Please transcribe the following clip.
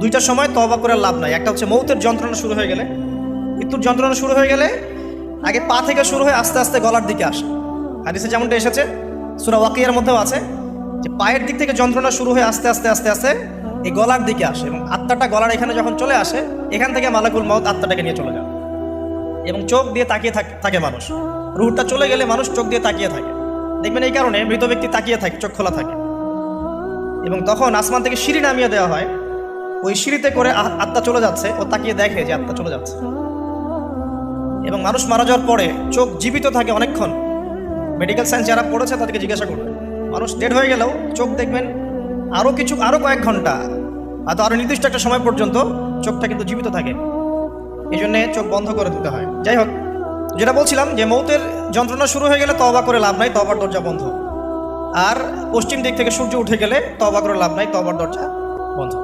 দুইটা সময় তওবা করে লাভ নাই। একটা হচ্ছে মৌতের যন্ত্রণা শুরু হয়ে গেলে, মৃত্যুর যন্ত্রণা শুরু হয়ে গেলে আগে পা থেকে শুরু হয়ে আস্তে আস্তে গলার দিকে আসে। হাদিসে যেমনটা এসেছে, সূরা ওয়াকিয়ার মধ্যেও আছে যে পায়ের দিক থেকে যন্ত্রণা শুরু হয়ে আস্তে আস্তে আস্তে আস্তে এই গলার দিকে আসে, এবং আত্মাটা গলার এখানে যখন চলে আসে, এখান থেকে মালাকুল মউত আত্মাটাকে নিয়ে চলে যায় এবং চোখ দিয়ে তাকিয়ে থাকে মানুষ। রুহটা চলে গেলে মানুষ চোখ দিয়ে তাকিয়ে থাকে, দেখবেন এই কারণে মৃত ব্যক্তি তাকিয়ে থাকে, চোখ খোলা থাকে। এবং তখন আসমান থেকে সিঁড়ি নামিয়ে দেওয়া হয়, ওই সিঁড়িতে করে আত্মা চলে যাচ্ছে, ও তাকিয়ে দেখে যে আত্মা চলে যাচ্ছে। এবং মানুষ মারা যাওয়ার পরে চোখ জীবিত থাকে অনেকক্ষণ। মেডিকেল সায়েন্স যারা পড়েছে তাদেরকে জিজ্ঞাসা করবে, মানুষ ডেড হয়ে গেলেও চোখ দেখবেন আরও কয়েক ঘন্টা, হয়তো আরও নির্দিষ্ট একটা সময় পর্যন্ত চোখটা কিন্তু জীবিত থাকে। এই জন্যে চোখ বন্ধ করে দিতে হয়। যাই হোক, যেটা বলছিলাম যে মৌতের যন্ত্রণা শুরু হয়ে গেলে তওবা করে লাভ নাই, তওবার দরজা বন্ধ। আর পশ্চিম দিক থেকে সূর্য উঠে গেলে তওবা করে লাভ নাই, তওবার দরজা বন্ধ।